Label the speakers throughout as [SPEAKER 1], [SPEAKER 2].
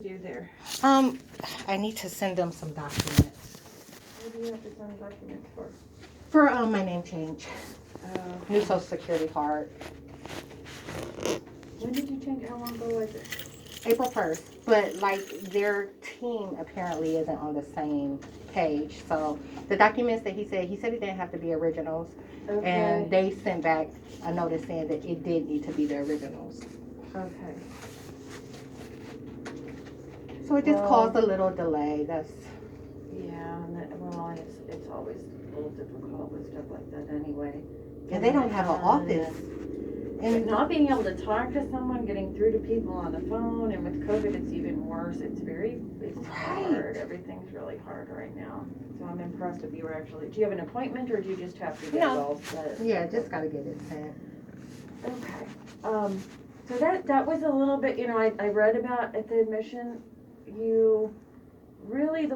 [SPEAKER 1] Do there.
[SPEAKER 2] I need to send them some documents.
[SPEAKER 1] What do you have to send documents for?
[SPEAKER 2] For my name change. New
[SPEAKER 1] Okay.
[SPEAKER 2] social security card.
[SPEAKER 1] When did you change? How long ago was it?
[SPEAKER 2] April 1st. But like their team apparently isn't on the same page. So the documents that he said it didn't have to be originals.
[SPEAKER 1] Okay.
[SPEAKER 2] And they sent back a notice saying that it did need to be the originals.
[SPEAKER 1] Okay.
[SPEAKER 2] So it just
[SPEAKER 1] Well,
[SPEAKER 2] caused a little delay. That's
[SPEAKER 1] Yeah, and it's always a little difficult with stuff like that anyway.
[SPEAKER 2] and they don't have an office.
[SPEAKER 1] But
[SPEAKER 2] And
[SPEAKER 1] not being able to talk to someone, getting through to people on the phone, and with COVID, it's even worse. It's hard. Everything's really hard right now. So I'm impressed if you were actually. Do you have an appointment, or do you just have to get it all set?
[SPEAKER 2] yeah, just gotta get it sent.
[SPEAKER 1] Okay. So that was a little bit. I read about at the admission. You really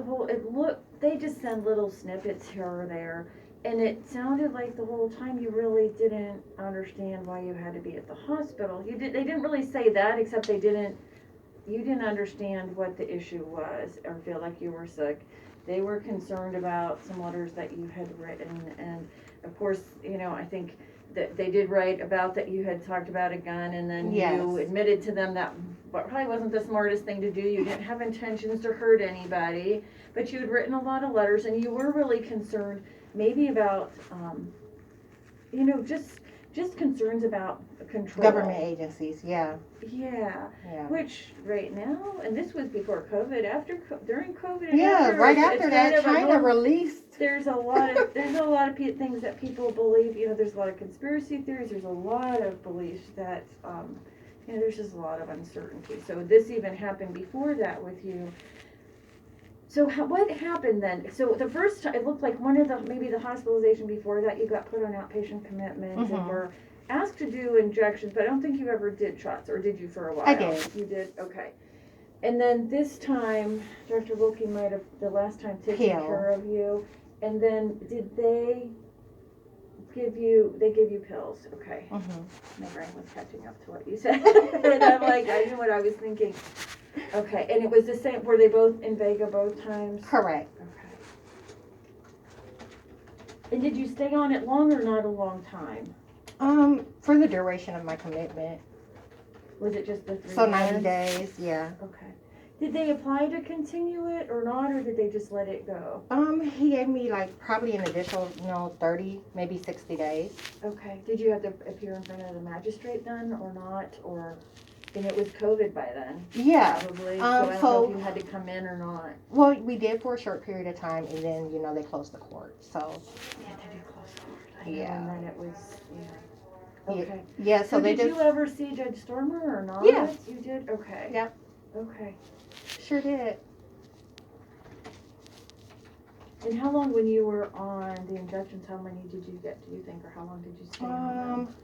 [SPEAKER 1] they just send little snippets here or there. And it sounded like the whole time you really didn't understand why you had to be at the hospital. They didn't really say that, except you didn't understand what the issue was or feel like you were sick. They were concerned about some letters that you had written, and of course, I think that they did write about that you had talked about a gun, and then you admitted to them that probably wasn't the smartest thing to do. You didn't have intentions to hurt anybody, but you had written a lot of letters, and you were really concerned maybe about, just concerns about control.
[SPEAKER 2] Government agencies, yeah.
[SPEAKER 1] Yeah.
[SPEAKER 2] Yeah.
[SPEAKER 1] Which right now, and this was before COVID, during COVID, and
[SPEAKER 2] right after
[SPEAKER 1] it's
[SPEAKER 2] that,
[SPEAKER 1] kind of
[SPEAKER 2] China released.
[SPEAKER 1] There's a lot of things that people believe. There's a lot of conspiracy theories. There's a lot of beliefs that, there's just a lot of uncertainty. So this even happened before that with you. So what happened then? So the first time, it looked like maybe the hospitalization before that, you got put on outpatient commitment and were asked to do injections, but I don't think you ever did shots, or did you for a while?
[SPEAKER 2] I did.
[SPEAKER 1] You did? Okay. And then this time, Dr. Wilkie might have, the last time, taken care of you. And then did they give you pills? Okay. My brain was catching up to what you said. And I'm like, I knew what I was thinking. Okay, and it was the same, were they both in Vega both times?
[SPEAKER 2] Correct.
[SPEAKER 1] Okay. And did you stay on it long or not a long time?
[SPEAKER 2] For the duration of my commitment.
[SPEAKER 1] Was it just the 3
[SPEAKER 2] So
[SPEAKER 1] months?
[SPEAKER 2] 90 days, yeah.
[SPEAKER 1] Okay. Did they apply to continue it or not, or did they just let it go?
[SPEAKER 2] He gave me probably an additional, 30, maybe 60 days.
[SPEAKER 1] Okay. Did you have to appear in front of the magistrate then or not, or? And it was COVID by then.
[SPEAKER 2] Yeah.
[SPEAKER 1] Probably. So I don't know if you had to come in or not.
[SPEAKER 2] Well, we did for a short period of time, and then, they closed the court, so.
[SPEAKER 1] Yeah, they did close the court.
[SPEAKER 2] Yeah.
[SPEAKER 1] And then it was, Okay.
[SPEAKER 2] Yeah, so they
[SPEAKER 1] did you ever see Judge Stormer or not?
[SPEAKER 2] Yeah.
[SPEAKER 1] You did? Okay.
[SPEAKER 2] Yep.
[SPEAKER 1] Okay.
[SPEAKER 2] Sure did.
[SPEAKER 1] And how long, when you were on the injections, how many did you get, do you think, or how long did you stay on them?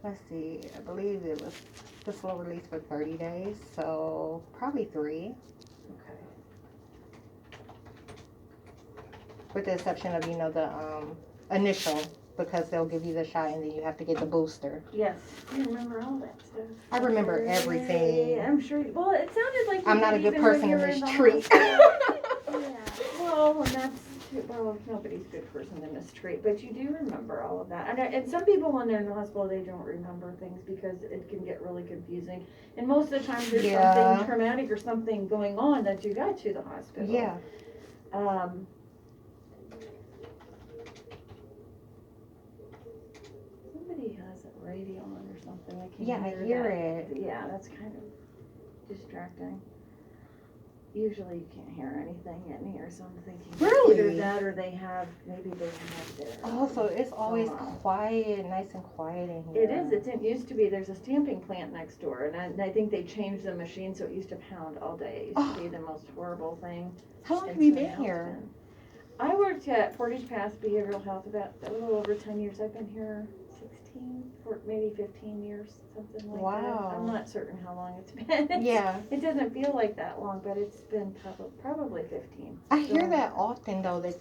[SPEAKER 2] Let's see, I believe it was the slow release for 30 days, so probably 3.
[SPEAKER 1] Okay.
[SPEAKER 2] With the exception of, the initial, because they'll give you the shot and then you have to get the booster.
[SPEAKER 1] Yes. You remember all that stuff.
[SPEAKER 2] I remember everything.
[SPEAKER 1] I'm sure. Well, it sounded like
[SPEAKER 2] I'm not a good person in this tree.
[SPEAKER 1] Yeah. Well, nobody's a good person in this tree, but you do remember all of that. And some people when they're in the hospital, they don't remember things because it can get really confusing. And most of the time there's something traumatic or something going on that you got to the hospital.
[SPEAKER 2] Yeah.
[SPEAKER 1] Somebody has a radio on or something. I can't
[SPEAKER 2] I hear it.
[SPEAKER 1] Yeah, that's kind of distracting. Usually you can't hear anything in here, so I'm thinking
[SPEAKER 2] really?
[SPEAKER 1] Either that or maybe they have their.
[SPEAKER 2] Oh, so it's always quiet, nice and quiet in here.
[SPEAKER 1] It is. It didn't used to be. There's a stamping plant next door, and I think they changed the machine, so it used to pound all day. It used to be the most horrible thing.
[SPEAKER 2] How long have you been here?
[SPEAKER 1] I worked at Portage Pass Behavioral Health about a little over 10 years. I've been here 16, maybe 15 years, something like that. I'm not certain how long it's been.
[SPEAKER 2] Yeah.
[SPEAKER 1] It doesn't feel like that long, but it's been probably 15.
[SPEAKER 2] I hear that often, though, that,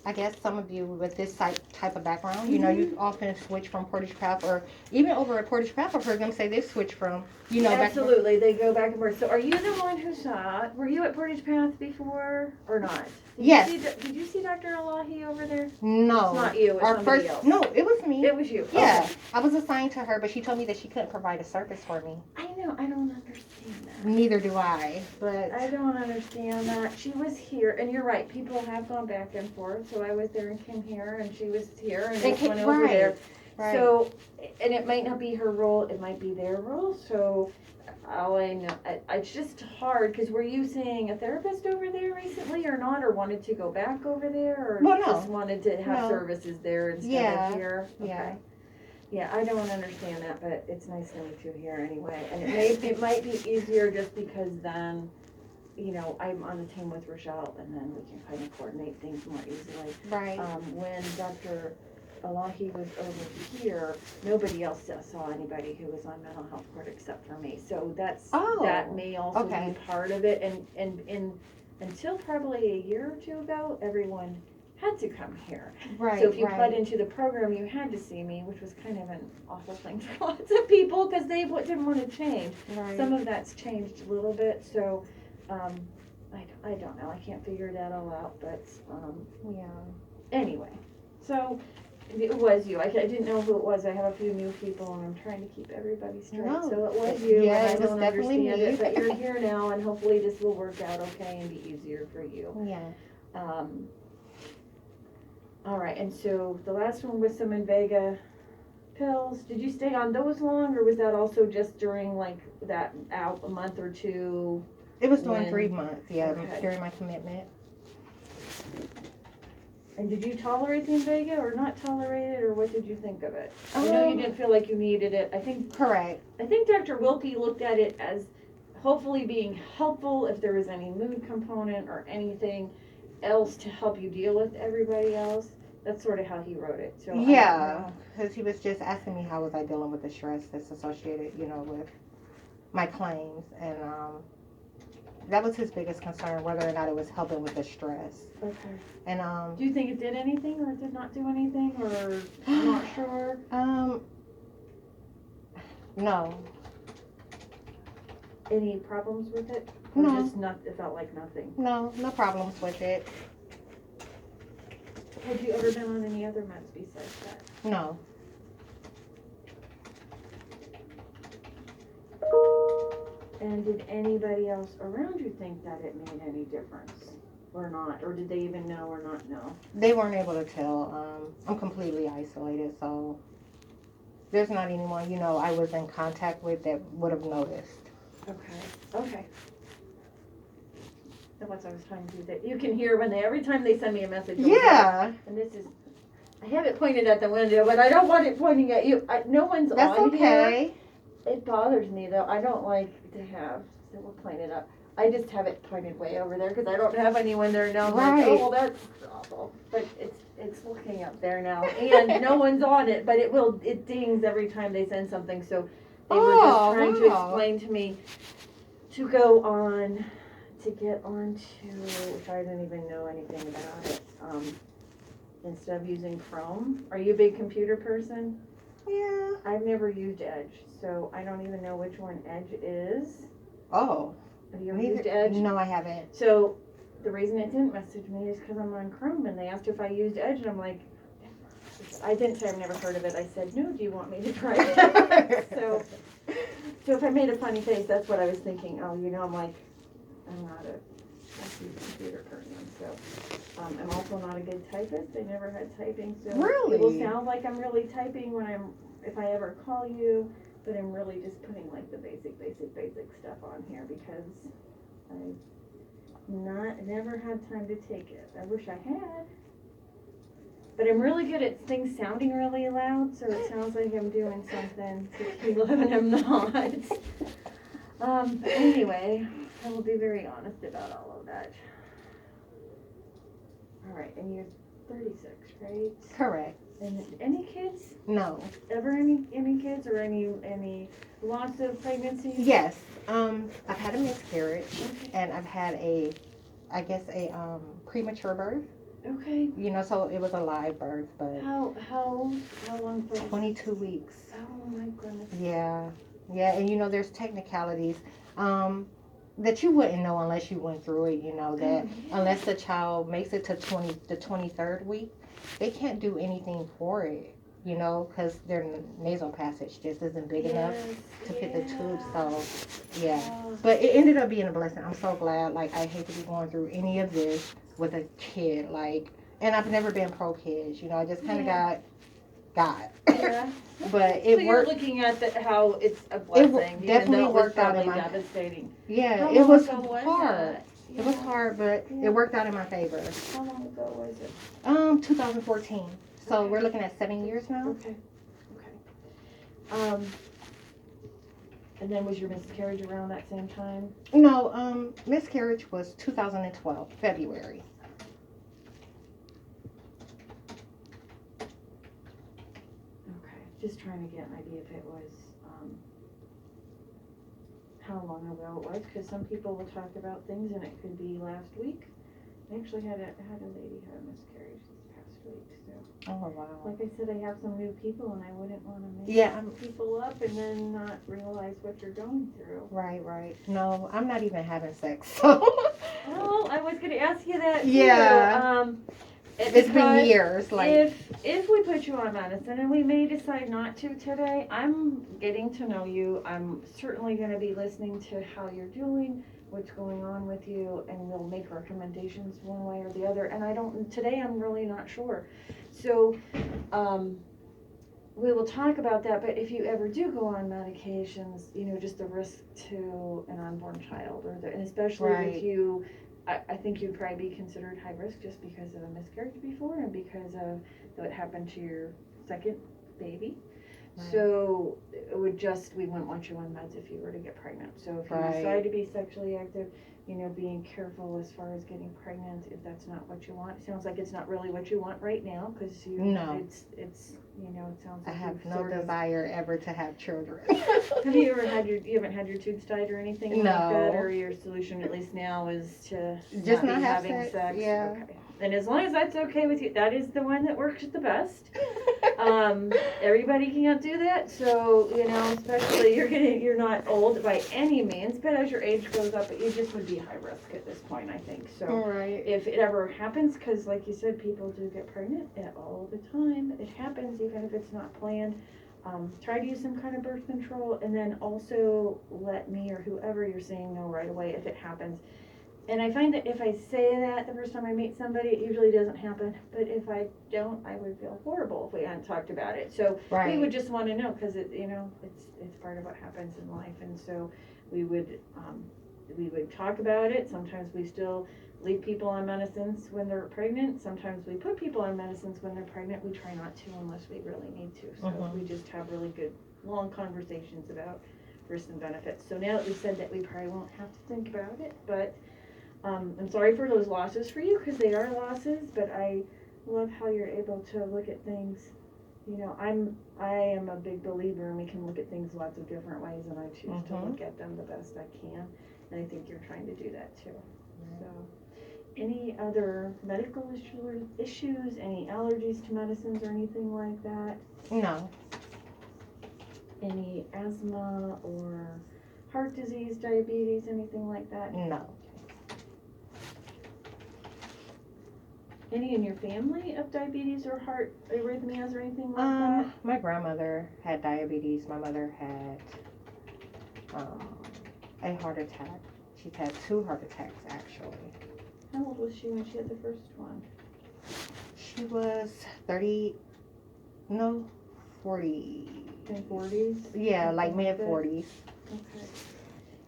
[SPEAKER 2] I guess some of you with this type of background, you know, you often switch from Portage Path, or even over at Portage Path, I've heard them say they switch from, you know,
[SPEAKER 1] Absolutely, they go back and forth. So are you the one who saw it? Were you at Portage Path before or not?
[SPEAKER 2] Yes.
[SPEAKER 1] Did you see Dr. Alahi over there?
[SPEAKER 2] No.
[SPEAKER 1] It's not you, it's somebody else.
[SPEAKER 2] No, it was me.
[SPEAKER 1] It was you.
[SPEAKER 2] Yeah.
[SPEAKER 1] Okay.
[SPEAKER 2] I was assigned to her, but she told me that she couldn't provide a service for me.
[SPEAKER 1] I know, I don't understand that.
[SPEAKER 2] Neither do I, but
[SPEAKER 1] I don't understand that. She was here, and you're right, people have gone back and forth. So I was there and came here, and she was here and just went over there.
[SPEAKER 2] Right.
[SPEAKER 1] So, and it might not be her role, it might be their role. So all I know, it's just hard, because were you seeing a therapist over there recently or not, or wanted to go back over there, or
[SPEAKER 2] Well, no.
[SPEAKER 1] just wanted to have services there instead of here?
[SPEAKER 2] Yeah.
[SPEAKER 1] Yeah, I don't understand that, but it's nice to meet you here anyway. And it might be easier just because then, you know, I'm on the team with Rochelle, and then we can kind of coordinate things more easily.
[SPEAKER 2] Right.
[SPEAKER 1] When Dr. Alahi was over here, nobody else saw anybody who was on mental health court except for me. So that may also be part of it. And until probably a year or two ago, everyone had to come here.
[SPEAKER 2] Right.
[SPEAKER 1] So if you plug into the program, you had to see me, which was kind of an awful thing for lots of people because they didn't want to change.
[SPEAKER 2] Right.
[SPEAKER 1] Some of that's changed a little bit. So I don't know. I can't figure that all out. But
[SPEAKER 2] yeah.
[SPEAKER 1] Anyway, so it was you. I didn't know who it was. I have a few new people, and I'm trying to keep everybody straight.
[SPEAKER 2] No.
[SPEAKER 1] So it was you.
[SPEAKER 2] Yeah,
[SPEAKER 1] and
[SPEAKER 2] it was
[SPEAKER 1] I don't
[SPEAKER 2] definitely
[SPEAKER 1] understand
[SPEAKER 2] me.
[SPEAKER 1] it, but you're here now, and hopefully this will work out okay and be easier for you.
[SPEAKER 2] Yeah.
[SPEAKER 1] All right, and so the last one was some Invega pills. Did you stay on those long, or was that also just during like that a month or two?
[SPEAKER 2] It was during 3 months, yeah,
[SPEAKER 1] Okay.
[SPEAKER 2] during my commitment.
[SPEAKER 1] And did you tolerate the Invega or not tolerate it, or what did you think of it? I know you didn't feel like you needed it.
[SPEAKER 2] Correct.
[SPEAKER 1] I think Dr. Wilkie looked at it as hopefully being helpful if there was any mood component or anything else to help you deal with everybody else. That's sort of how he wrote it. So
[SPEAKER 2] yeah, because he was just asking me how was I dealing with the stress that's associated, you know, with my claims, and that was his biggest concern, whether or not it was helping with the stress.
[SPEAKER 1] Okay.
[SPEAKER 2] And
[SPEAKER 1] do you think it did anything, or it did not do anything, or not sure?
[SPEAKER 2] No.
[SPEAKER 1] Any problems with it? Or
[SPEAKER 2] No.
[SPEAKER 1] Just not. It felt like nothing.
[SPEAKER 2] No problems with it.
[SPEAKER 1] Had you ever been on any other meds besides that?
[SPEAKER 2] No.
[SPEAKER 1] And did anybody else around you think that it made any difference? Or not? Or did they even know or not know?
[SPEAKER 2] They weren't able to tell. I'm completely isolated, so there's not anyone, you know, I was in contact with that would have noticed.
[SPEAKER 1] Okay. And once I was trying to do that, you can hear when every time they send me a message.
[SPEAKER 2] Yeah.
[SPEAKER 1] And this is, I have it pointed at the window, but I don't want it pointing at you. No one's
[SPEAKER 2] That's
[SPEAKER 1] on
[SPEAKER 2] okay.
[SPEAKER 1] here. It bothers me though. I don't like to have, so we'll point it up. I just have it pointed way over there because I don't have anyone there now. I'm like, oh, well, that's awful. But it's looking up there now, and no one's on it. But it dings every time they send something. So they were just trying to explain to me to go on, to get on to, which I didn't even know anything about it. Instead of using Chrome. Are you a big computer person?
[SPEAKER 2] Yeah.
[SPEAKER 1] I've never used Edge, so I don't even know which one Edge is.
[SPEAKER 2] Oh.
[SPEAKER 1] Have you ever used Edge?
[SPEAKER 2] No, I haven't.
[SPEAKER 1] So the reason it didn't message me is because I'm on Chrome, and they asked if I used Edge, and I'm like, I didn't say I've never heard of it. I said, no, do you want me to try it? so if I made a funny face, that's what I was thinking. Oh, you know, I'm like, I'm not a computer person, so I'm also not a good typist. I never had typing, so
[SPEAKER 2] really?
[SPEAKER 1] It will sound like I'm really typing if I ever call you, but I'm really just putting like the basic stuff on here because I never had time to take it. I wish I had. But I'm really good at things sounding really loud, so it sounds like I'm doing something to people and I'm not. But anyway, I will be very honest about all of that. All right, and you're 36, right?
[SPEAKER 2] Correct.
[SPEAKER 1] And any kids?
[SPEAKER 2] No.
[SPEAKER 1] Ever any kids or any lots of pregnancies?
[SPEAKER 2] Yes. I've had a miscarriage, and I've had a premature birth.
[SPEAKER 1] Okay.
[SPEAKER 2] You know, so it was a live birth, but
[SPEAKER 1] How long for?
[SPEAKER 2] 22 weeks.
[SPEAKER 1] Oh my goodness.
[SPEAKER 2] Yeah, yeah, and you know, there's technicalities that you wouldn't know unless you went through it. You know that unless the child makes it to the 23rd week, they can't do anything for it. You know, because their nasal passage just isn't big enough to fit the tube. So, yeah, but it ended up being a blessing. I'm so glad. Like, I hate to be going through any of this with a kid. Like, and I've never been pro kids. You know, I just kind of got.
[SPEAKER 1] Yeah.
[SPEAKER 2] But
[SPEAKER 1] So
[SPEAKER 2] it
[SPEAKER 1] you're
[SPEAKER 2] worked.
[SPEAKER 1] looking at how it's a blessing, even
[SPEAKER 2] Definitely
[SPEAKER 1] though it was
[SPEAKER 2] worked out in
[SPEAKER 1] probably
[SPEAKER 2] my
[SPEAKER 1] devastating.
[SPEAKER 2] Yeah,
[SPEAKER 1] How
[SPEAKER 2] it
[SPEAKER 1] long
[SPEAKER 2] was
[SPEAKER 1] ago was
[SPEAKER 2] hard.
[SPEAKER 1] that?
[SPEAKER 2] It was hard, but
[SPEAKER 1] Yeah.
[SPEAKER 2] it worked out in my favor.
[SPEAKER 1] How long ago was it?
[SPEAKER 2] 2014. So
[SPEAKER 1] Okay.
[SPEAKER 2] we're looking at 7 years now.
[SPEAKER 1] Okay. And then was your miscarriage around that same time?
[SPEAKER 2] No, miscarriage was 2012, February.
[SPEAKER 1] Okay. Just trying to get an idea if it was, how long ago it was, because some people will talk about things and it could be last week. I actually had a lady had a miscarriage this past week, so.
[SPEAKER 2] Oh, wow.
[SPEAKER 1] Like I said, I have some new people and I wouldn't want to make people up and then not realize what you're going through.
[SPEAKER 2] Right. No, I'm not even having sex, so.
[SPEAKER 1] Well, I was going to ask you that too.
[SPEAKER 2] Yeah. It's been years. Like,
[SPEAKER 1] if we put you on medicine, and we may decide not to today, I'm getting to know you. I'm certainly going to be listening to how you're doing, what's going on with you, and we'll make recommendations one way or the other. And today I'm really not sure. So, we will talk about that, but if you ever do go on medications, you know, just the risk to an unborn child, and especially with you, I think you'd probably be considered high risk just because of a miscarriage before and because of what happened to your second baby. Right. So we wouldn't want you on meds if you were to get pregnant. So if you decide to be sexually active, you know, being careful as far as getting pregnant if that's not what you want. It sounds like it's not really what you want right now because it's you know, it sounds like
[SPEAKER 2] I have no desire ever to have children.
[SPEAKER 1] Have you ever you haven't had your tubes tied or anything like that? Or your solution at least now is to
[SPEAKER 2] just
[SPEAKER 1] not be
[SPEAKER 2] have
[SPEAKER 1] having sex?
[SPEAKER 2] Yeah.
[SPEAKER 1] Okay. And as long as that's okay with you, that is the one that works the best. Everybody can't do that, so you know, especially you're not old by any means, but as your age goes up, you just would be high risk at this point, I think. So if it ever happens, because like you said, people do get pregnant all the time. It happens even if it's not planned. Try to use some kind of birth control, and then also let me or whoever you're seeing know right away if it happens. And I find that if I say that the first time I meet somebody, it usually doesn't happen. But if I don't, I would feel horrible if we hadn't talked about it. So we would just want to know because it's part of what happens in life, and so we would talk about it. Sometimes we still leave people on medicines when they're pregnant. Sometimes we put people on medicines when they're pregnant. We try not to unless we really need to. So we just have really good long conversations about risks and benefits. So now that we said that, we probably won't have to think about it, but. I'm sorry for those losses for you because they are losses, but I love how you're able to look at things. You know, I am a big believer and we can look at things lots of different ways, and I choose to look at them the best I can, and I think you're trying to do that too. So, any other medical issues, any allergies to medicines or anything like that?
[SPEAKER 2] No.
[SPEAKER 1] Any asthma or heart disease, diabetes, anything like that?
[SPEAKER 2] No.
[SPEAKER 1] Any in your family of diabetes or heart arrhythmias or anything like that?
[SPEAKER 2] My grandmother had diabetes. My mother had a heart attack. She's had 2 heart attacks, actually.
[SPEAKER 1] How old was she when she had the first one?
[SPEAKER 2] She was 40.
[SPEAKER 1] In 40s?
[SPEAKER 2] Yeah, like mid-40s.
[SPEAKER 1] Okay.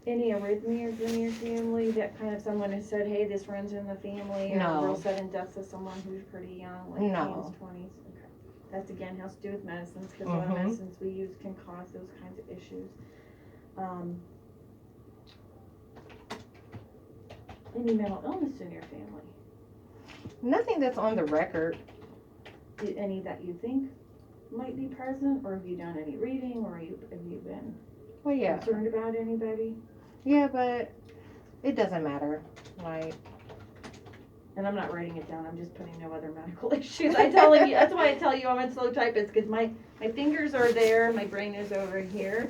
[SPEAKER 1] Any arrhythmias in your family that kind of someone has said, hey, this runs in the family?
[SPEAKER 2] No.
[SPEAKER 1] Or real sudden deaths of someone who's pretty young, like teens, 20s? Okay. That's again has to do with medicines because a lot of medicines we use can cause those kinds of issues. Any mental illness in your family?
[SPEAKER 2] Nothing that's on the record.
[SPEAKER 1] Any that you think might be present, or have you done any reading, or have you been concerned about anybody?
[SPEAKER 2] Yeah, but it doesn't matter. Like,
[SPEAKER 1] And I'm not writing it down, I'm just putting no other medical issues. I telling you, that's why I tell you I'm a slow typist, because my fingers are there, my brain is over here.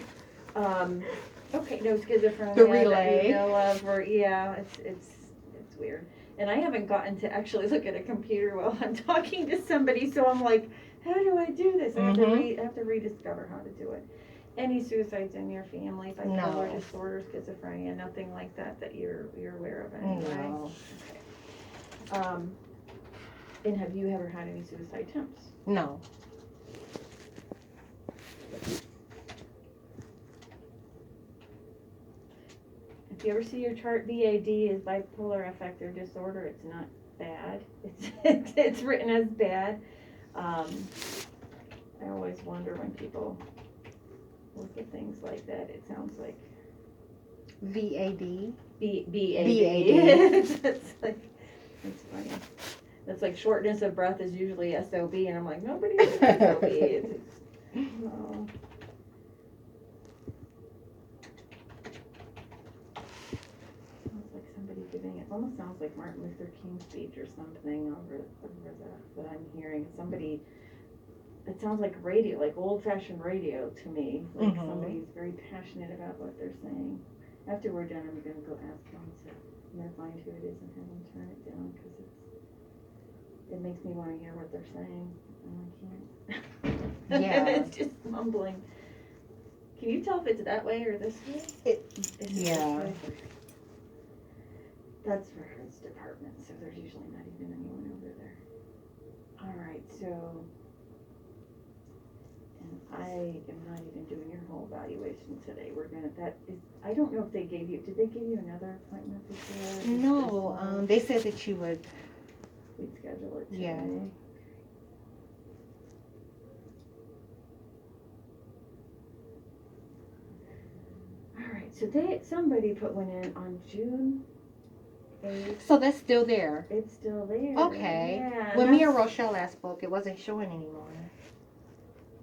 [SPEAKER 1] Okay, no schizophrenia
[SPEAKER 2] The relay.
[SPEAKER 1] that you know of, or, yeah, it's weird. And I haven't gotten to actually look at a computer while I'm talking to somebody, so I'm like, how do I do this? I have to rediscover how to do it. Any suicides in your family, bipolar
[SPEAKER 2] No.
[SPEAKER 1] disorder, schizophrenia, nothing like that you're aware of anyway?
[SPEAKER 2] No.
[SPEAKER 1] Okay. And have you ever had any suicide attempts?
[SPEAKER 2] No.
[SPEAKER 1] If you ever see your chart, BAD is bipolar affective disorder. It's not bad. It's written as bad. I always wonder when people look at things like that. It sounds like
[SPEAKER 2] VAD.
[SPEAKER 1] BAD. It's like, it's funny. That's like shortness of breath is usually SOB, and I'm like, nobody says SOB. No. Sounds like somebody giving it. Almost sounds like Martin Luther King speech or something over that I'm hearing. Somebody. It sounds like radio, like old-fashioned radio to me. Like somebody's very passionate about what they're saying. After we're done, I'm gonna go ask him to find who it is and have him turn it down, because it makes me want to hear what they're saying, and I can't.
[SPEAKER 2] Yeah.
[SPEAKER 1] It's just mumbling. Can you tell if it's that way or this way?
[SPEAKER 2] Yeah.
[SPEAKER 1] That's for his department, so there's usually not even anyone over there. All right, so, and I am not even doing your whole evaluation today. I don't know if they did they give you another appointment before?
[SPEAKER 2] No, they said that you would.
[SPEAKER 1] We'd schedule it today.
[SPEAKER 2] Yeah.
[SPEAKER 1] All right, so somebody put one in on June 8th.
[SPEAKER 2] So that's still there.
[SPEAKER 1] It's still there.
[SPEAKER 2] Okay.
[SPEAKER 1] Yeah.
[SPEAKER 2] When me and Rochelle last spoke, it wasn't showing anymore.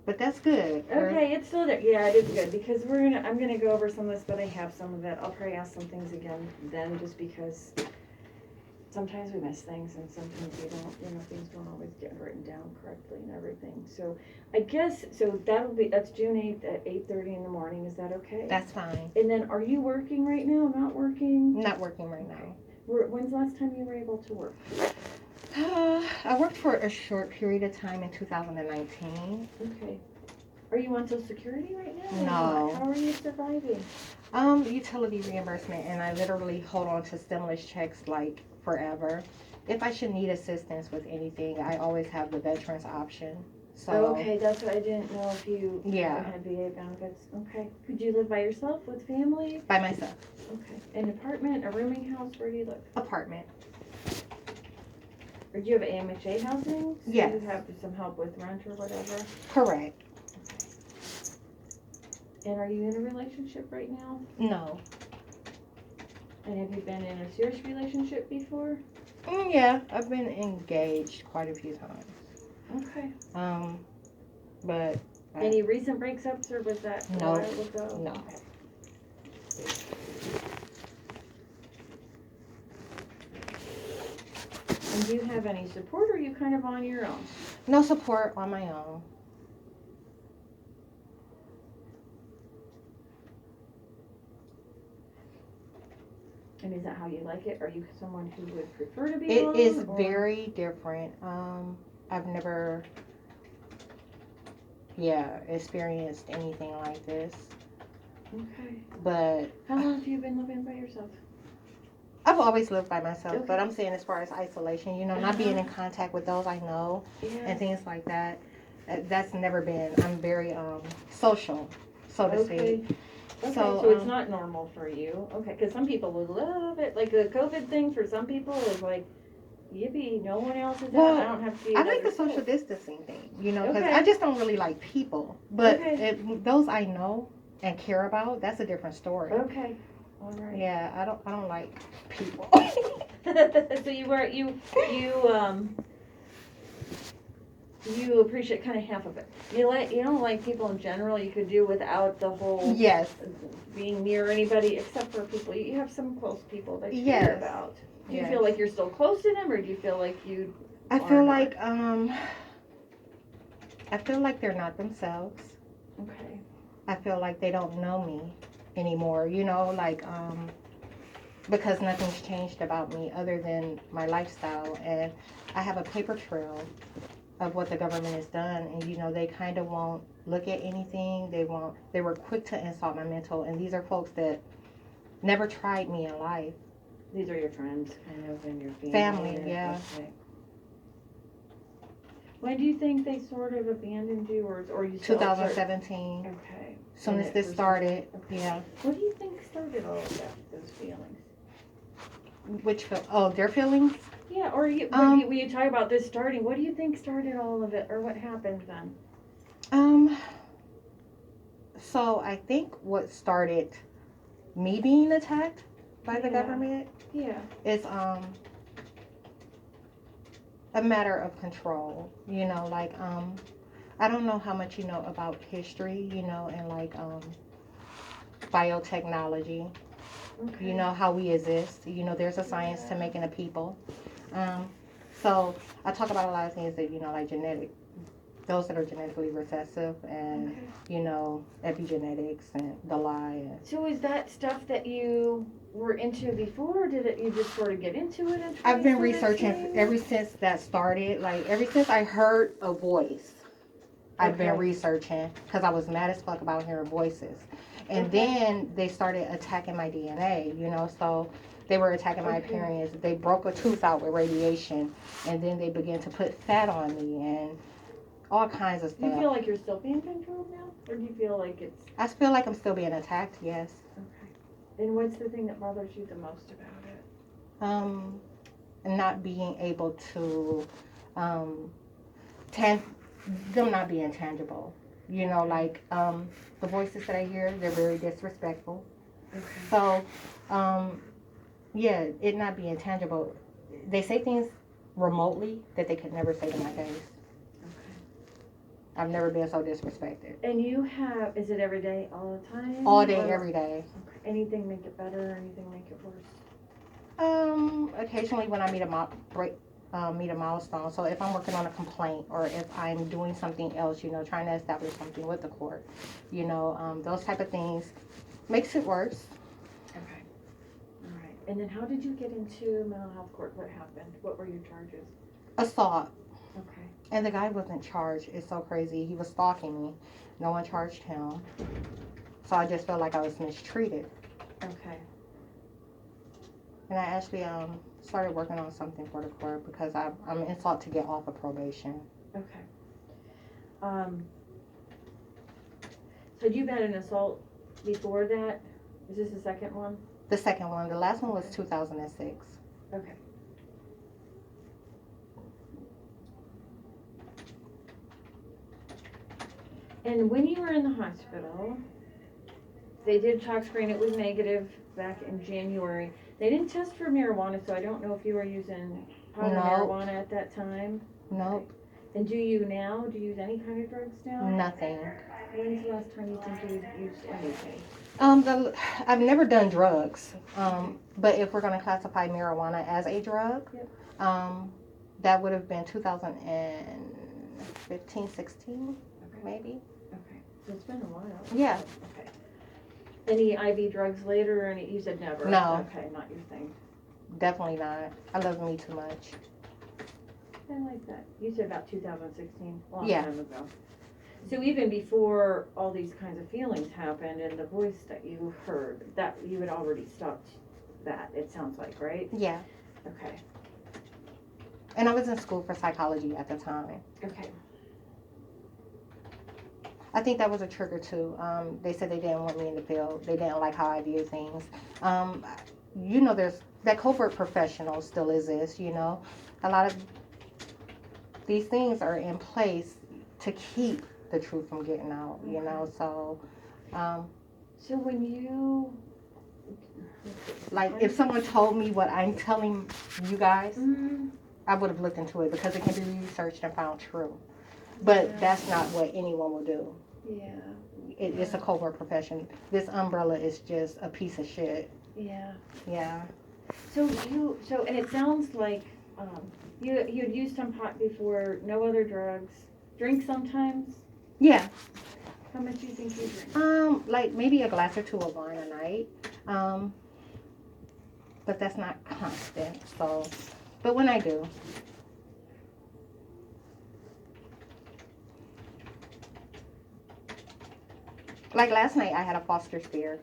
[SPEAKER 2] But that's good.
[SPEAKER 1] Okay, it's still there. Yeah, it is good, because I'm gonna go over some of this, but I have some of it. I'll probably ask some things again then, just because sometimes we miss things, and sometimes we don't, things don't always get written down correctly and everything. So I guess, that's June 8th at 8:30 in the morning. Is that okay?
[SPEAKER 2] That's fine.
[SPEAKER 1] And then, are you working right now? Not working?
[SPEAKER 2] Not working right now.
[SPEAKER 1] When's the last time you were able to work?
[SPEAKER 2] I worked for a short period of time in 2019.
[SPEAKER 1] Okay. Are you on Social Security right now?
[SPEAKER 2] No.
[SPEAKER 1] How are you surviving?
[SPEAKER 2] Utility reimbursement, and I literally hold on to stimulus checks like forever. If I should need assistance with anything, I always have the veterans option. So
[SPEAKER 1] Okay, that's what I didn't know if you had VA benefits. Okay. Could you live by yourself with family?
[SPEAKER 2] By myself.
[SPEAKER 1] Okay. An apartment, a rooming house? Where do you live?
[SPEAKER 2] Apartment.
[SPEAKER 1] Or do you have AMHA housing? So
[SPEAKER 2] Yes.
[SPEAKER 1] you have some help with rent or whatever?
[SPEAKER 2] Correct.
[SPEAKER 1] And are you in a relationship right now?
[SPEAKER 2] No.
[SPEAKER 1] And have you been in a serious relationship before?
[SPEAKER 2] Yeah, I've been engaged quite a few times.
[SPEAKER 1] Okay.
[SPEAKER 2] But
[SPEAKER 1] Any recent breakups, or was that a
[SPEAKER 2] No.
[SPEAKER 1] while ago?
[SPEAKER 2] No.
[SPEAKER 1] Okay. And do you have any support, or are you kind of on your own?
[SPEAKER 2] No support on my own.
[SPEAKER 1] And is that how you like it? Are you someone who would prefer to be
[SPEAKER 2] It
[SPEAKER 1] alone?
[SPEAKER 2] is
[SPEAKER 1] or-
[SPEAKER 2] very different. I've never, experienced anything like this.
[SPEAKER 1] Okay.
[SPEAKER 2] But
[SPEAKER 1] How long have you been living by yourself?
[SPEAKER 2] I've always lived by myself.
[SPEAKER 1] Okay.
[SPEAKER 2] But I'm saying as far as isolation, not being in contact with those I know
[SPEAKER 1] Yeah.
[SPEAKER 2] and things like that. That's never been. I'm very social, so to speak.
[SPEAKER 1] Okay,
[SPEAKER 2] So,
[SPEAKER 1] so it's not normal for you. Okay, because some people would love it. Like the COVID thing for some people is like, yippee, no one else is
[SPEAKER 2] Well,
[SPEAKER 1] out. I don't have to see
[SPEAKER 2] I like
[SPEAKER 1] another
[SPEAKER 2] the social
[SPEAKER 1] soul.
[SPEAKER 2] distancing thing, because
[SPEAKER 1] Okay.
[SPEAKER 2] I just don't really like people. But
[SPEAKER 1] Okay.
[SPEAKER 2] those I know and care about, that's a different story.
[SPEAKER 1] Okay, all right.
[SPEAKER 2] Yeah, I don't like people.
[SPEAKER 1] So you appreciate kind of half of it. You don't like people in general. You could do without the whole
[SPEAKER 2] Yes.
[SPEAKER 1] being near anybody, except for people you have some close people that you care
[SPEAKER 2] Yes.
[SPEAKER 1] about. Do you
[SPEAKER 2] Yes.
[SPEAKER 1] feel like you're still close to them, or do you feel like you?
[SPEAKER 2] I
[SPEAKER 1] are
[SPEAKER 2] feel
[SPEAKER 1] not?
[SPEAKER 2] like I feel like they're not themselves.
[SPEAKER 1] Okay.
[SPEAKER 2] I feel like they don't know me anymore, you know, like because nothing's changed about me other than my lifestyle, and I have a paper trail of what the government has done, and you know they kind of won't look at anything. They were quick to insult my mental, and these are folks that never tried me in life.
[SPEAKER 1] These are your friends, kind of, and your
[SPEAKER 2] Family, yeah.
[SPEAKER 1] Okay. When do you think they sort of abandoned you, or you still?
[SPEAKER 2] 2017.
[SPEAKER 1] Okay.
[SPEAKER 2] As soon
[SPEAKER 1] And
[SPEAKER 2] as
[SPEAKER 1] it
[SPEAKER 2] this
[SPEAKER 1] was-
[SPEAKER 2] started,
[SPEAKER 1] okay.
[SPEAKER 2] yeah.
[SPEAKER 1] What do you think started all of that? Those feelings?
[SPEAKER 2] Their feelings?
[SPEAKER 1] Yeah, or when you talk about this starting, what do you think started all of it, or what happened then?
[SPEAKER 2] So I think what started me being attacked by the
[SPEAKER 1] Yeah.
[SPEAKER 2] government
[SPEAKER 1] Yeah.
[SPEAKER 2] is a matter of control. You know, like I don't know how much you know about history, you know, and like biotechnology.
[SPEAKER 1] Okay.
[SPEAKER 2] You know how we exist. You know, there's a science to making a people. So I talk about a lot of things that, you know, like those that are genetically recessive, and
[SPEAKER 1] Okay.
[SPEAKER 2] you know, epigenetics and the lie.
[SPEAKER 1] So is that stuff that you were into before, or did you just sort of get into it in
[SPEAKER 2] I've been
[SPEAKER 1] 2017?
[SPEAKER 2] researching ever since that started. Like ever since I heard a voice, I've been
[SPEAKER 1] Okay.
[SPEAKER 2] researching because I was mad as fuck about hearing voices. And
[SPEAKER 1] Okay.
[SPEAKER 2] then they started attacking my DNA, you know, so they were attacking my
[SPEAKER 1] Okay.
[SPEAKER 2] appearance. They broke a tooth out with radiation, and then they began to put fat on me and all kinds of
[SPEAKER 1] Do you
[SPEAKER 2] stuff.
[SPEAKER 1] feel like you're still being controlled now, or do you feel like it's
[SPEAKER 2] I feel like I'm still being attacked, yes.
[SPEAKER 1] okay? And what's the thing that bothers you the most about it?
[SPEAKER 2] Not being able to, them not being tangible. You know, like, the voices that I hear, they're very disrespectful.
[SPEAKER 1] Okay.
[SPEAKER 2] So, yeah, it not being tangible. They say things remotely that they could never say to my face.
[SPEAKER 1] Okay.
[SPEAKER 2] I've never been so disrespected.
[SPEAKER 1] And you have, is it every day, all the time?
[SPEAKER 2] All day,
[SPEAKER 1] Or-
[SPEAKER 2] every day.
[SPEAKER 1] Okay. Anything make it better, or anything make it worse?
[SPEAKER 2] Occasionally when I meet a milestone. So if I'm working on a complaint, or if I'm doing something else, you know, trying to establish something with the court, you know, those type of things makes it worse.
[SPEAKER 1] Okay. All right. And then how did you get into mental health court? What happened? What were your charges?
[SPEAKER 2] Assault.
[SPEAKER 1] Okay.
[SPEAKER 2] And the guy wasn't charged. It's so crazy. He was stalking me. No one charged him. So I just felt like I was mistreated.
[SPEAKER 1] Okay.
[SPEAKER 2] And I actually started working on something for the court because I'm in sought to get off of probation.
[SPEAKER 1] Okay. So you've had an assault before that? Is this the second one?
[SPEAKER 2] The second one. The last one was 2006.
[SPEAKER 1] Okay. And when you were in the hospital, they did tox screen. It was negative back in January. They didn't test for marijuana, so I don't know if you were using powder
[SPEAKER 2] No.
[SPEAKER 1] marijuana at that time.
[SPEAKER 2] Nope.
[SPEAKER 1] And do you now? Do you use any kind of drugs now?
[SPEAKER 2] Nothing.
[SPEAKER 1] When's the last time you think you used anything?
[SPEAKER 2] I've never done drugs. But if we're gonna classify marijuana as a drug,
[SPEAKER 1] Yep.
[SPEAKER 2] that would have been 2015, 16,
[SPEAKER 1] Okay.
[SPEAKER 2] maybe.
[SPEAKER 1] Okay. So it's been a while.
[SPEAKER 2] Yeah.
[SPEAKER 1] Okay. Any IV drugs later, or any? You said never.
[SPEAKER 2] No.
[SPEAKER 1] Okay, not your thing.
[SPEAKER 2] Definitely not. I love me too much.
[SPEAKER 1] I like that. You said about 2016, a long
[SPEAKER 2] Yeah.
[SPEAKER 1] time ago. So even before all these kinds of feelings happened, and the voice that you heard, that you had already stopped that, it sounds like, right?
[SPEAKER 2] Yeah.
[SPEAKER 1] Okay.
[SPEAKER 2] And I was in school for psychology at the time.
[SPEAKER 1] Okay.
[SPEAKER 2] I think that was a trigger too. They said they didn't want me in the field. They didn't like how I view things. You know, there's that covert professional still exists, you know. A lot of these things are in place to keep the truth from getting out, you know. So,
[SPEAKER 1] So when you,
[SPEAKER 2] like, if someone told me what I'm telling you guys,
[SPEAKER 1] mm,
[SPEAKER 2] I would have looked into it because it can be researched and found true. But that's not what anyone will do.
[SPEAKER 1] Yeah.
[SPEAKER 2] It's a covert profession. This umbrella is just a piece of shit.
[SPEAKER 1] Yeah.
[SPEAKER 2] Yeah.
[SPEAKER 1] So and it sounds like you'd used some pot before, no other drugs, drink sometimes.
[SPEAKER 2] Yeah.
[SPEAKER 1] How much do you think you drink?
[SPEAKER 2] Like maybe a glass or two of wine a night. But that's not constant. So, but when I do. Like last night, I had a Foster's beer.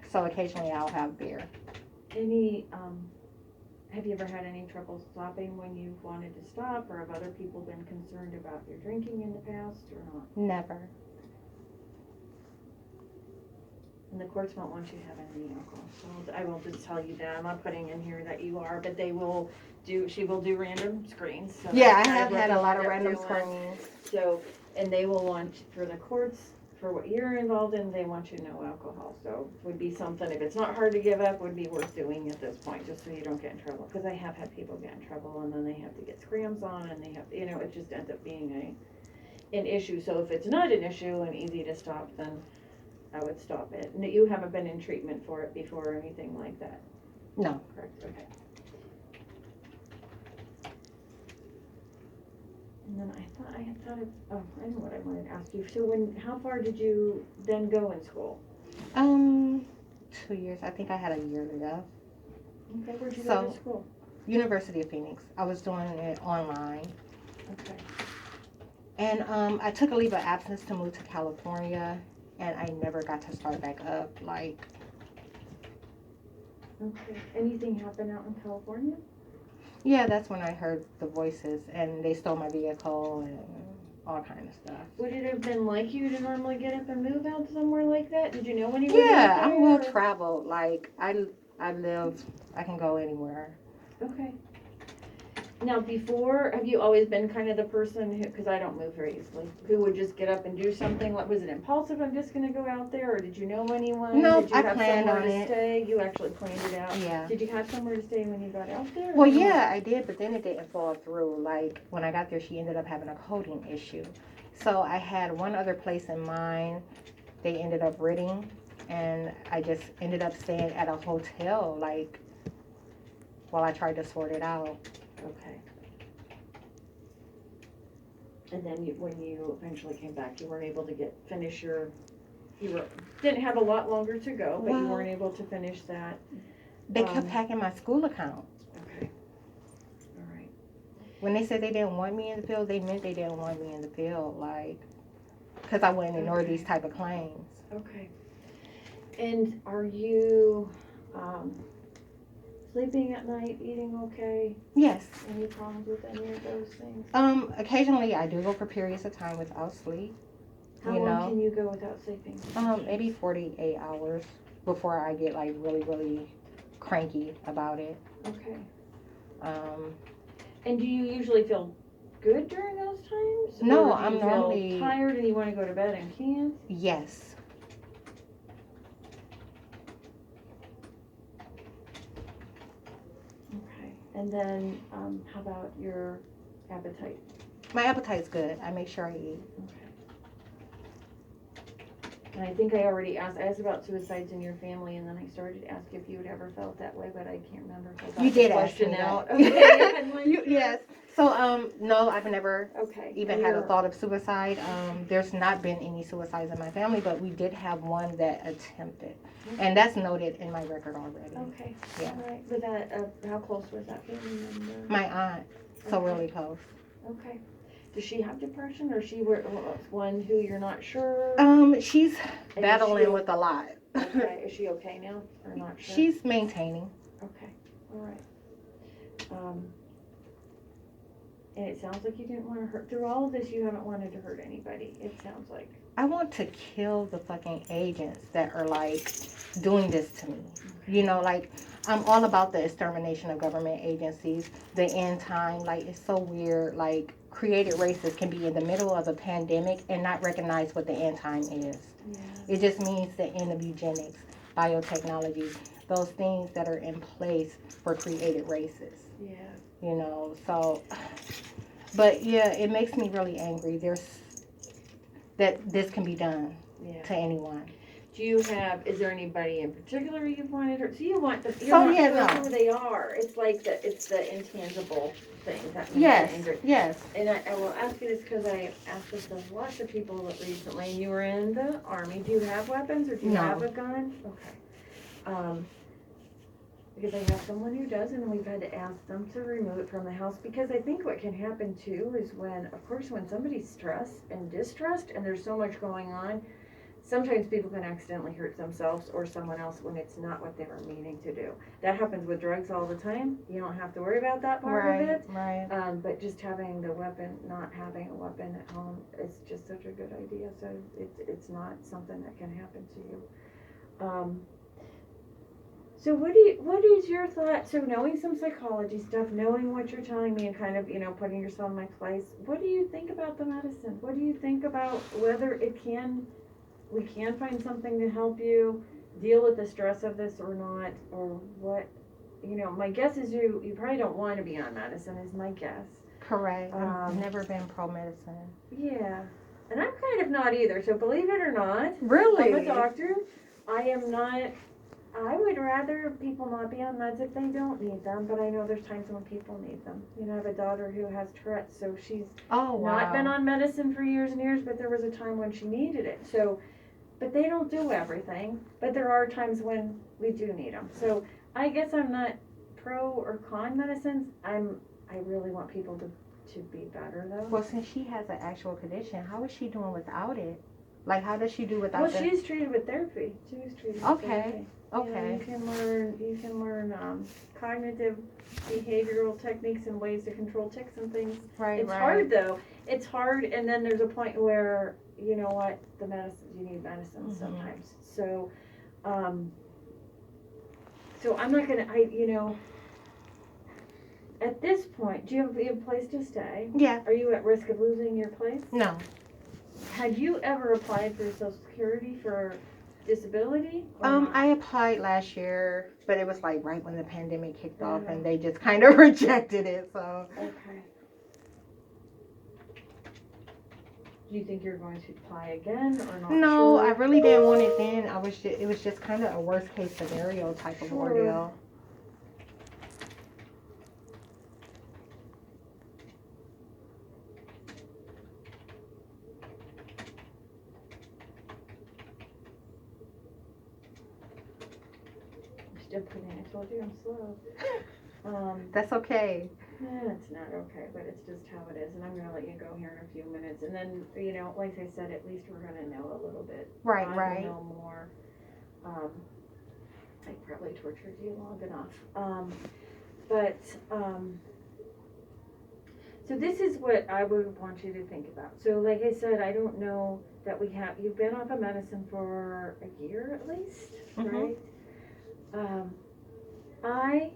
[SPEAKER 2] So occasionally I'll have beer.
[SPEAKER 1] Have you ever had any trouble stopping when you've wanted to stop, or have other people been concerned about your drinking in the past, or not?
[SPEAKER 2] Never.
[SPEAKER 1] And the courts won't want you to have any alcohol, so I will just tell you that. I'm not putting in here that you are, but she will do random screens. So
[SPEAKER 2] Yeah, I
[SPEAKER 1] that's
[SPEAKER 2] have
[SPEAKER 1] what
[SPEAKER 2] had a
[SPEAKER 1] they'll
[SPEAKER 2] lot
[SPEAKER 1] end
[SPEAKER 2] of
[SPEAKER 1] up
[SPEAKER 2] random
[SPEAKER 1] doing.
[SPEAKER 2] screenings.
[SPEAKER 1] So, and they will want, for the courts, for what you're involved in, they want you to know alcohol. So would be something, if it's not hard to give up, would be worth doing at this point, just so you don't get in trouble. Because I have had people get in trouble and then they have to get scrams on and they have, it just ends up being an issue. So if it's not an issue and easy to stop, then I would stop it. And you haven't been in treatment for it before or anything like that?
[SPEAKER 2] No.
[SPEAKER 1] Correct, okay. And then I know what I wanted to ask you. So how far did you then go in school?
[SPEAKER 2] 2 years. I think I had a year to go.
[SPEAKER 1] Okay, where'd you go to school?
[SPEAKER 2] University of Phoenix. I was doing it online.
[SPEAKER 1] Okay.
[SPEAKER 2] And I took a leave of absence to move to California, and I never got to start back up. Like.
[SPEAKER 1] Okay. Anything happen out in California?
[SPEAKER 2] Yeah, that's when I heard the voices, and they stole my vehicle and all kind of stuff.
[SPEAKER 1] Would it have been like you to normally get up and move out somewhere like that? Did you know anyone?
[SPEAKER 2] Yeah, I'm well traveled. Like I can go anywhere.
[SPEAKER 1] Okay. Now, have you always been kind of the person who, because I don't move very easily, who would just get up and do something? Was it impulsive, I'm just going to go out there, or did you know anyone?
[SPEAKER 2] No,
[SPEAKER 1] did you
[SPEAKER 2] I
[SPEAKER 1] have
[SPEAKER 2] planned
[SPEAKER 1] somewhere
[SPEAKER 2] on
[SPEAKER 1] to
[SPEAKER 2] it.
[SPEAKER 1] Stay? You actually planned it out?
[SPEAKER 2] Yeah.
[SPEAKER 1] Did you have somewhere to stay when you got out there?
[SPEAKER 2] Well, yeah, I did, but then it didn't fall through. Like, when I got there, she ended up having a coding issue. So I had one other place in mind. They ended up renting, and I just ended up staying at a hotel, like, while I tried to sort it out.
[SPEAKER 1] Okay. And then when you eventually came back, you weren't able to didn't have a lot longer to go, but you weren't able to finish that.
[SPEAKER 2] They kept hacking my school account.
[SPEAKER 1] Okay. All right.
[SPEAKER 2] When they said they didn't want me in the field, they meant they didn't want me in the field, like, because I wouldn't ignore these type of claims.
[SPEAKER 1] Okay. And are you sleeping at night, eating okay?
[SPEAKER 2] Yes.
[SPEAKER 1] Any problems with any of those things?
[SPEAKER 2] Occasionally I do go for periods of time without sleep.
[SPEAKER 1] How long can you go without sleeping?
[SPEAKER 2] Maybe 48 hours before I get like really, really cranky about it.
[SPEAKER 1] Okay. And do you usually feel good during those times?
[SPEAKER 2] No,
[SPEAKER 1] or do
[SPEAKER 2] I'm
[SPEAKER 1] you feel
[SPEAKER 2] normally
[SPEAKER 1] tired and you want to go to bed and can't?
[SPEAKER 2] Yes.
[SPEAKER 1] Okay. And then how about your appetite?
[SPEAKER 2] My appetite's good. I make sure I eat.
[SPEAKER 1] Okay. And I think I already asked about suicides in your family, and then I started to ask if you had ever felt that way, but I can't remember. So I got
[SPEAKER 2] You
[SPEAKER 1] the
[SPEAKER 2] did ask me
[SPEAKER 1] question out.
[SPEAKER 2] that.
[SPEAKER 1] Okay.
[SPEAKER 2] Yes. So, no, I've never even
[SPEAKER 1] And
[SPEAKER 2] had a thought of suicide. There's not been any suicides in my family, but we did have one that attempted. And that's noted in my record already.
[SPEAKER 1] Okay.
[SPEAKER 2] Yeah.
[SPEAKER 1] All right. Was that, how close was that family member?
[SPEAKER 2] My aunt. So really close.
[SPEAKER 1] Okay. Does she have depression, or she one who you're not sure?
[SPEAKER 2] She's battling with a lot.
[SPEAKER 1] Okay. Is she okay now, or not sure?
[SPEAKER 2] She's maintaining.
[SPEAKER 1] Okay. All right. And it sounds like you didn't want to hurt. Through all of this, you haven't wanted to hurt anybody. It sounds like.
[SPEAKER 2] I want to kill the fucking agents that are like doing this to me. You know, like I'm all about the extermination of government agencies, the end time. Like it's so weird. Like created racists can be in the middle of a pandemic and not recognize what the end time is.
[SPEAKER 1] Yeah.
[SPEAKER 2] It just means the end of eugenics, biotechnology, those things that are in place for created races.
[SPEAKER 1] Yeah.
[SPEAKER 2] You know, so But yeah, it makes me really angry. That this can be done
[SPEAKER 1] Yeah.
[SPEAKER 2] to anyone.
[SPEAKER 1] Is there anybody in particular you wanted, or, so you want them, you're
[SPEAKER 2] So,
[SPEAKER 1] not
[SPEAKER 2] yeah,
[SPEAKER 1] sure
[SPEAKER 2] no.
[SPEAKER 1] who they are, it's like it's the intangible thing that makes you
[SPEAKER 2] Yes,
[SPEAKER 1] angry.
[SPEAKER 2] yes.
[SPEAKER 1] And I will ask you this because I asked this of lots of people recently, and you were in the Army, do you have weapons, or do you
[SPEAKER 2] No.
[SPEAKER 1] have a gun? Okay. Because I have someone who does, and we've had to ask them to remove it from the house, because I think what can happen too is when somebody's stressed and distressed, and there's so much going on, sometimes people can accidentally hurt themselves or someone else when it's not what they were meaning to do. That happens with drugs all the time. You don't have to worry about that part of it.
[SPEAKER 2] Right.
[SPEAKER 1] But just having not having a weapon at home is just such a good idea. So it's not something that can happen to you. So what is your thought? So knowing some psychology stuff, knowing what you're telling me, and kind of, putting yourself in my place, what do you think about the medicine? What do you think about whether we can find something to help you deal with the stress of this or not, or what? My guess is you probably don't want to be on medicine, is my guess.
[SPEAKER 2] Correct. I've never been pro-medicine.
[SPEAKER 1] Yeah. And I'm kind of not either, so believe it or not.
[SPEAKER 2] Really?
[SPEAKER 1] I'm a doctor. I am not. I would rather people not be on meds if they don't need them, but I know there's times when people need them. I have a daughter who has Tourette's, so she's not been on medicine for years and years, but there was a time when she needed it. So, but they don't do everything, but there are times when we do need them. So I guess I'm not pro or con medicines. I really want people to be better though.
[SPEAKER 2] Well, since she has an actual condition, how is she doing without it? Like, how does she do without
[SPEAKER 1] Well, she's treated with therapy. She was treated with therapy.
[SPEAKER 2] Okay.
[SPEAKER 1] You can learn cognitive behavioral techniques and ways to control tics and things.
[SPEAKER 2] Right.
[SPEAKER 1] It's hard though. It's hard, and then there's a point where you need medicine sometimes. So, so I'm not gonna. At this point, do you have a place to stay?
[SPEAKER 2] Yeah.
[SPEAKER 1] Are you at risk of losing your place?
[SPEAKER 2] No.
[SPEAKER 1] Had you ever applied for Social Security for disability? Not?
[SPEAKER 2] I applied last year, but it was like right when the pandemic kicked off, and they just kind of rejected it. So.
[SPEAKER 1] Okay. Do you think you're going to apply again or not?
[SPEAKER 2] No,
[SPEAKER 1] sure?
[SPEAKER 2] I really didn't want it then. It was just kind of a worst case scenario type of ordeal.
[SPEAKER 1] I told you I'm slow.
[SPEAKER 2] That's okay.
[SPEAKER 1] It's not okay, but it's just how it is, and I'm gonna let you go here in a few minutes, and then like I said, at least we're gonna know a little bit.
[SPEAKER 2] Right.
[SPEAKER 1] I will know more. I probably tortured you long enough. So this is what I would want you to think about. So like I said, I don't know that you've been off of medicine for a year at least, right? I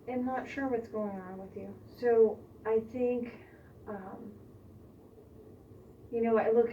[SPEAKER 1] am not sure what's going on with you. So I think, I look